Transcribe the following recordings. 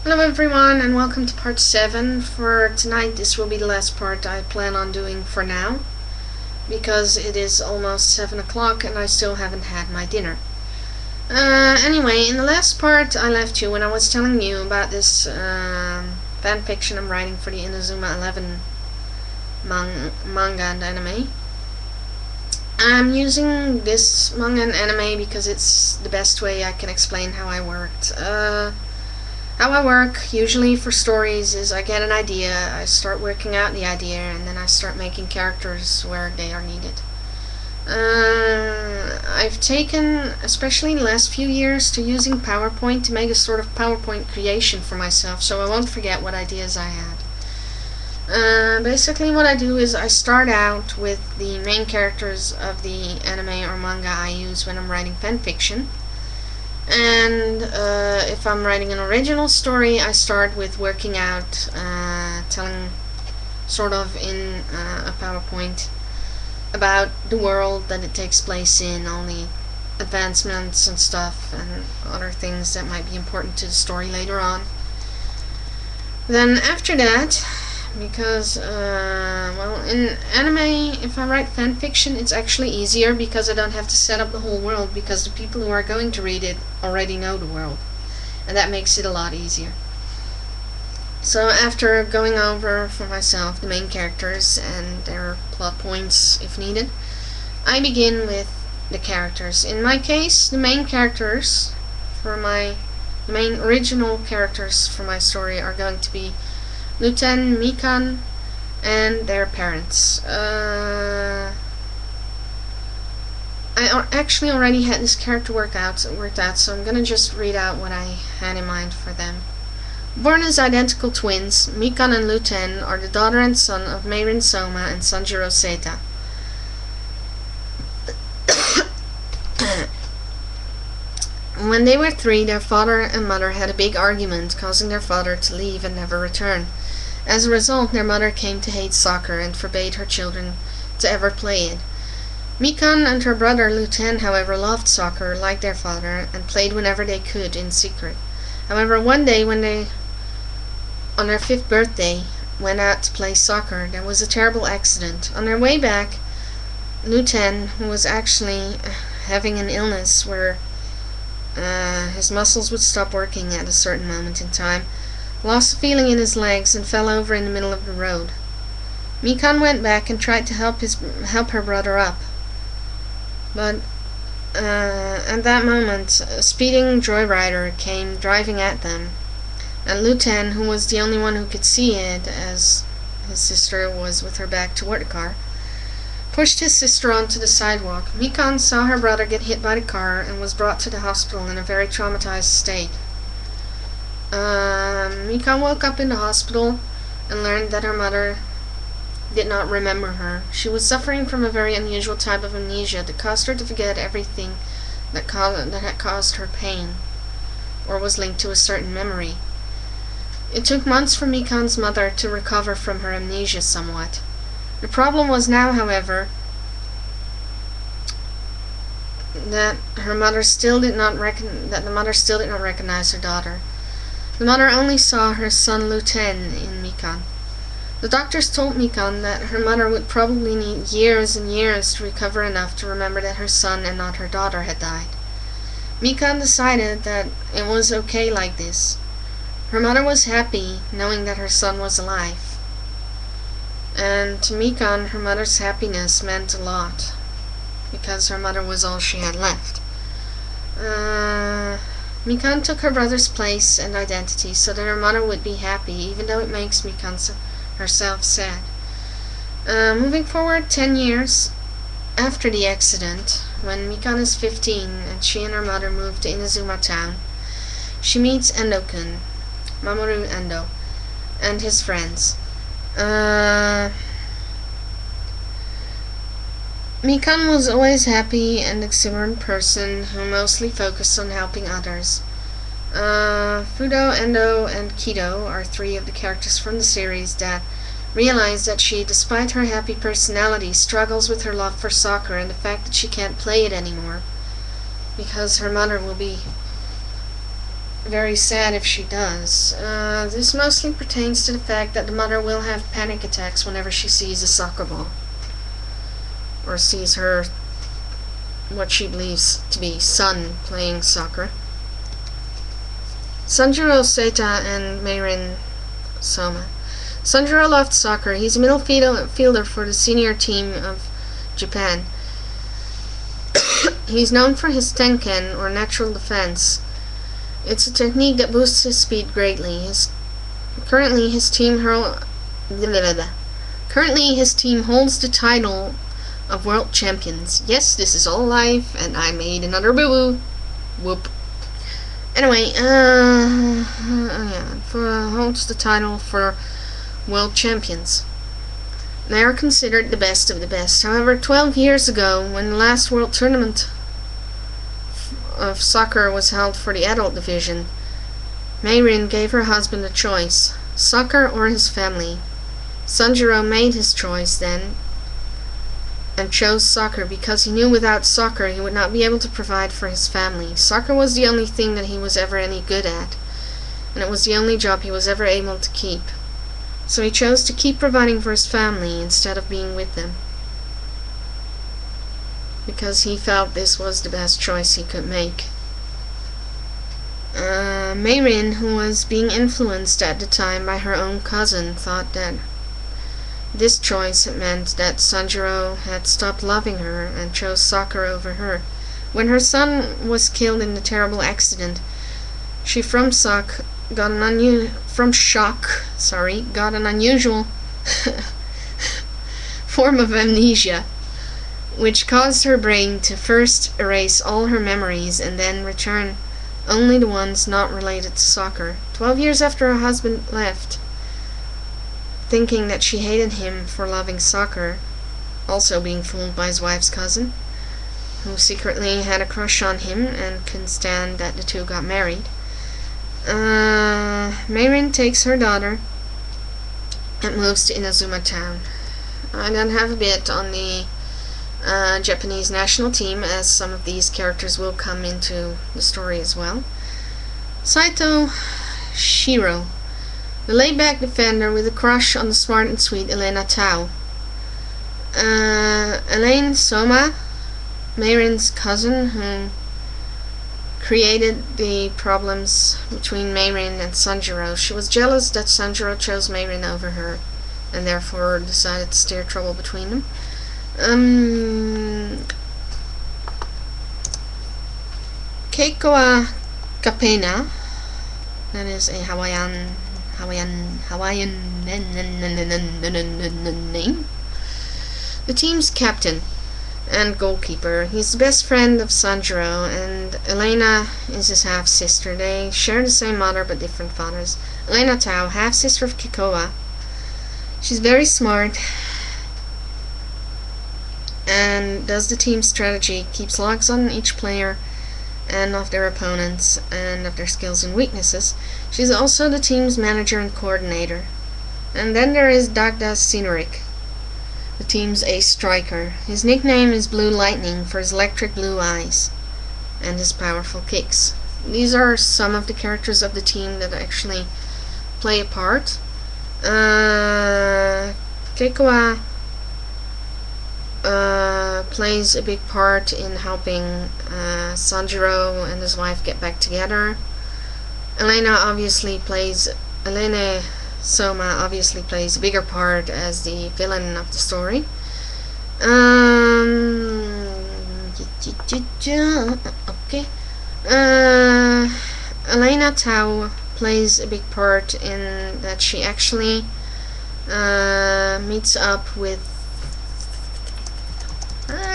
Hello everyone and welcome to part 7. For tonight this will be the last part I plan on doing for now, because it is almost 7 o'clock and I still haven't had my dinner. Anyway, in the last part I left you when I was telling you about this fanfiction I'm writing for the Inazuma 11 manga and anime. I'm using this manga and anime because it's the best way I can explain how I worked. How I work, usually for stories, is I get an idea, I start working out the idea, and then I start making characters where they are needed. I've taken, especially in the last few years, to using PowerPoint to make a sort of PowerPoint creation for myself, so I won't forget what ideas I had. Basically what I do is I start out with the main characters of the anime or manga I use when I'm writing fanfiction. And if I'm writing an original story, I start with working out, telling sort of in a PowerPoint about the world that it takes place in, all the advancements and stuff, and other things that might be important to the story later on. Then after that, because, well, in anime, if I write fanfiction, it's actually easier because I don't have to set up the whole world, because the people who are going to read it already know the world, and that makes it a lot easier. So after going over for myself the main characters and their plot points if needed, I begin with the characters. In my case, the main characters for the main original characters for my story are going to be Luten, Mikan, and their parents. I actually already had this character worked out, so I'm gonna just read out what I had in mind for them. Born as identical twins, Mikan and Luten are the daughter and son of Meirin Soma and Sanjiro Seta. When they were 3, their father and mother had a big argument, causing their father to leave and never return. As a result, their mother came to hate soccer and forbade her children to ever play it. Mikan and her brother Luten, however, loved soccer like their father and played whenever they could in secret. However, one day when they, on their 5th birthday, went out to play soccer, there was a terrible accident. On their way back, Luten, who was actually having an illness where his muscles would stop working at a certain moment in time, lost feeling in his legs and fell over in the middle of the road. Mikan went back and tried to help her brother up, but at that moment a speeding joyrider came driving at them, and Luten, who was the only one who could see it as his sister was with her back toward the car, pushed his sister onto the sidewalk. Mikan saw her brother get hit by the car and was brought to the hospital in a very traumatized state. Mikan woke up in the hospital and learned that her mother did not remember her. She was suffering from a very unusual type of amnesia that caused her to forget everything that had caused her pain, or was linked to a certain memory. It took months for Mikan's mother to recover from her amnesia somewhat. The problem was now, however, that the mother still did not recognize her daughter. The mother only saw her son Luten in Mikan. The doctors told Mikan that her mother would probably need years and years to recover enough to remember that her son and not her daughter had died. Mikan decided that it was okay like this. Her mother was happy knowing that her son was alive. And to Mikan, her mother's happiness meant a lot, because her mother was all she had left. Mikan took her brother's place and identity so that her mother would be happy, even though it makes Mikan herself sad. Moving forward 10 years after the accident, when Mikan is 15 and she and her mother move to Inazuma Town, she meets Endo-kun, Mamoru Endo, and his friends. Mikan was always a happy and exuberant person who mostly focused on helping others. Fudo, Endo, and Kido are 3 of the characters from the series that realize that she, despite her happy personality, struggles with her love for soccer and the fact that she can't play it anymore because her mother will be very sad if she does. This mostly pertains to the fact that the mother will have panic attacks whenever she sees a soccer ball. Or sees her, what she believes to be son, playing soccer. Sanjuro Seita and Meirin Soma. Sanjuro loved soccer. He's a middle fielder for the senior team of Japan. He's known for his tenken, or natural defense. It's a technique that boosts his speed greatly. Currently, his team holds the title of world champions. Yes, this is all live, and I made another boo-boo. Whoop. Anyway, holds the title for world champions. They are considered the best of the best. However, 12 years ago, when the last world tournament of soccer was held for the adult division, Meirin gave her husband a choice: soccer or his family. Sanjuro made his choice then, and chose soccer because he knew without soccer he would not be able to provide for his family. Soccer was the only thing that he was ever any good at, and it was the only job he was ever able to keep. So he chose to keep providing for his family instead of being with them, because he felt this was the best choice he could make. Meirin, who was being influenced at the time by her own cousin, thought that this choice meant that Sanjuro had stopped loving her and chose soccer over her. When her son was killed in the terrible accident, she from shock got an unusual form of amnesia, which caused her brain to first erase all her memories and then return only the ones not related to soccer. 12 years after her husband left, thinking that she hated him for loving soccer, also being fooled by his wife's cousin, who secretly had a crush on him and couldn't stand that the two got married, Meirin takes her daughter and moves to Inazuma Town. I don't have a bit on the Japanese national team, as some of these characters will come into the story as well. Saito Shiro, the laid-back defender with a crush on the smart and sweet Elena Tao. Elaine Soma, Meirin's cousin, who created the problems between Meirin and Sanjuro. She was jealous that Sanjuro chose Meirin over her, and therefore decided to steer trouble between them. Keikoa Kapena, that is a Hawaiian name. The team's captain and goalkeeper. He's the best friend of Sanjuro, and Elena is his half-sister. They share the same mother but different fathers. Elena Tao, half-sister of Keikoa. She's very smart and does the team's strategy, keeps logs on each player and of their opponents and of their skills and weaknesses. She's also the team's manager and coordinator. And then there is Dagda Sinorik, the team's ace striker. His nickname is Blue Lightning for his electric blue eyes and his powerful kicks. These are some of the characters of the team that actually play a part. Keikoa plays a big part in helping Sanjuro and his wife get back together. Elena Soma obviously plays a bigger part as the villain of the story. Okay. Elena Tao plays a big part in that she actually meets up with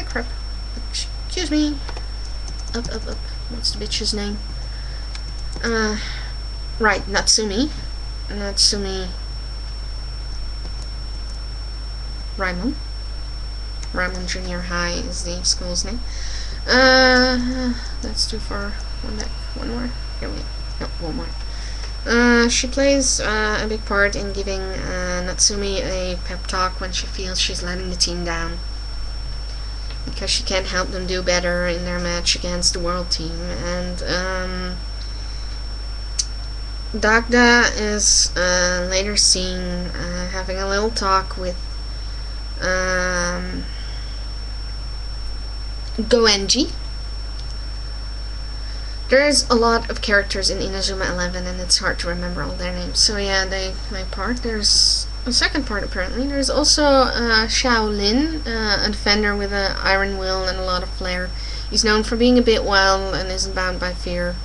crap. Excuse me. Up. What's the bitch's name? Right, Natsumi Raimon Junior High is the school's name. That's too far. One more. Here we go. No, one more. She plays a big part in giving Natsumi a pep talk when she feels she's letting the team down, because she can't help them do better in their match against the world team. And Dagda is later seen having a little talk with Goenji. There's a lot of characters in Inazuma 11 and it's hard to remember all their names. So yeah, they my part. There's a second part apparently. There's also Shaolin, a defender with an iron will and a lot of flair. He's known for being a bit wild and isn't bound by fear.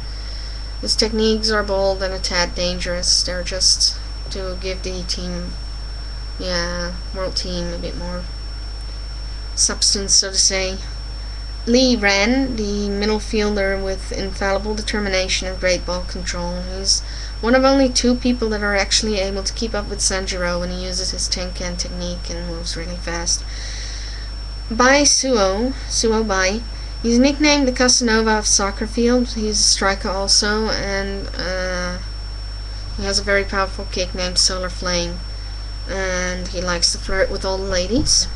His techniques are bold and a tad dangerous. They're just to give the team, world team a bit more substance, so to say. Lee Ren, the middle fielder with infallible determination and great ball control. He's one of only 2 people that are actually able to keep up with Sanjiro when he uses his Tenkan technique and moves really fast. Bai Suo Bai. He's nicknamed the Casanova of soccer field. He's a striker also, and he has a very powerful kick named Solar Flame. And he likes to flirt with all the ladies,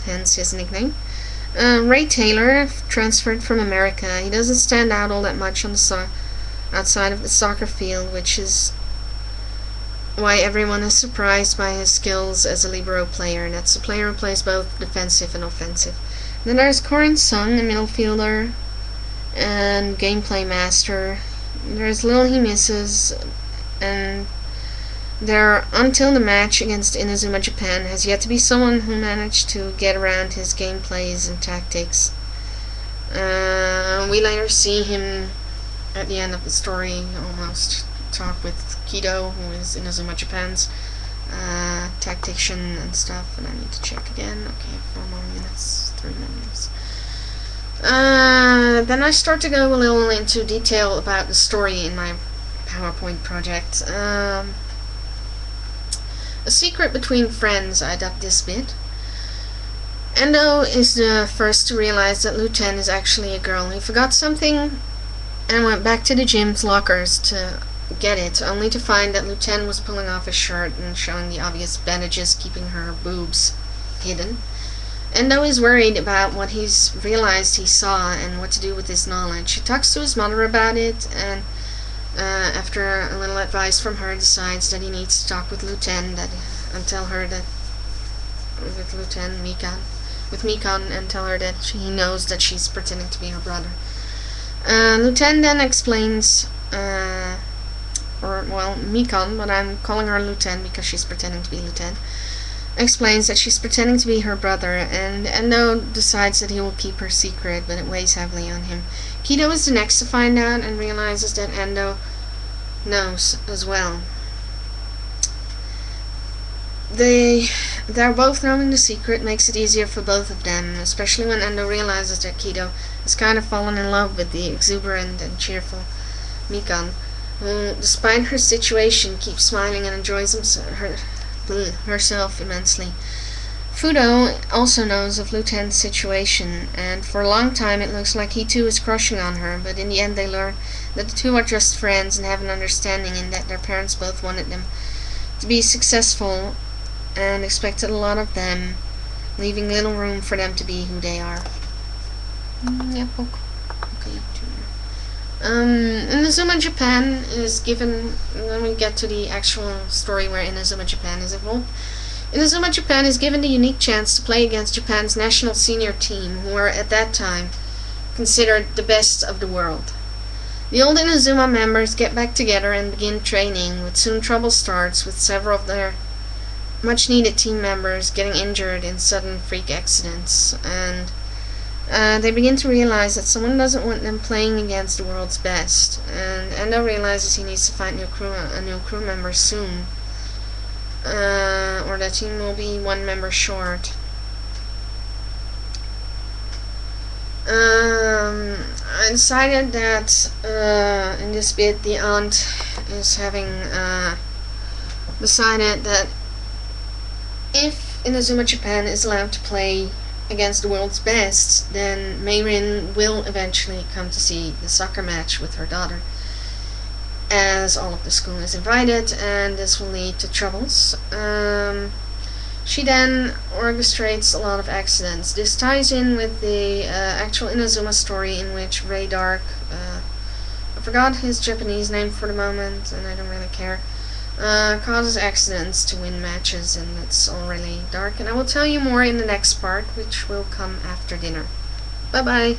hence his nickname. Ray Taylor, transferred from America. He doesn't stand out all that much on the outside of the soccer field, which is why everyone is surprised by his skills as a libero player, and that's a player who plays both defensive and offensive. Then there's Korin Sung, a middle fielder and gameplay master. There's little he misses, and there, until the match against Inazuma Japan, has yet to be someone who managed to get around his gameplays and tactics. We later see him at the end of the story almost talk with Kido, who is Inazuma Japan's tactician and stuff, and I need to check again. Okay, 4 more minutes, 3 minutes. Then I start to go a little into detail about the story in my PowerPoint project. A secret between friends, I dubbed this bit. Endo is the first to realize that Luten is actually a girl. He forgot something and went back to the gym's lockers to get it, only to find that Luten was pulling off his shirt and showing the obvious bandages keeping her boobs hidden. Endo is worried about what he's realized he saw and what to do with his knowledge. He talks to his mother about it, and after a little advice from her, decides that he needs to talk with Luten and tell her that with Mikan, and tell her that he knows that she's pretending to be her brother. Luten then explains, Mikan, but I'm calling her Luten because she's pretending to be Luten, explains that she's pretending to be her brother, and Endo decides that he will keep her secret, but it weighs heavily on him. Kido is the next to find out and realizes that Endo knows as well. They're both knowing the secret makes it easier for both of them, especially when Endo realizes that Kido has kind of fallen in love with the exuberant and cheerful Mikan, who, despite her situation, keeps smiling and enjoys herself immensely. Fudo also knows of Luten's situation, and for a long time it looks like he too is crushing on her, but in the end they learn that the two are just friends and have an understanding, and that their parents both wanted them to be successful and expected a lot of them, leaving little room for them to be who they are. Okay. Inazuma Japan is given, when we get to the actual story where Inazuma Japan is involved, Inazuma Japan is given the unique chance to play against Japan's national senior team, who were at that time considered the best of the world. The old Inazuma members get back together and begin training, but soon trouble starts with several of their much-needed team members getting injured in sudden freak accidents, and they begin to realize that someone doesn't want them playing against the world's best, and Endo realizes he needs to find a new crew member soon, or the team will be one member short. I decided that in this bit the aunt is having decided that if Inazuma Japan is allowed to play against the world's best, then Mayrin will eventually come to see the soccer match with her daughter, as all of the school is invited, and this will lead to troubles. She then orchestrates a lot of accidents. This ties in with the actual Inazuma story, in which Ray Dark, I forgot his Japanese name for the moment, and I don't really care. Causes accidents to win matches, and it's all really dark. And I will tell you more in the next part, which will come after dinner. Bye bye.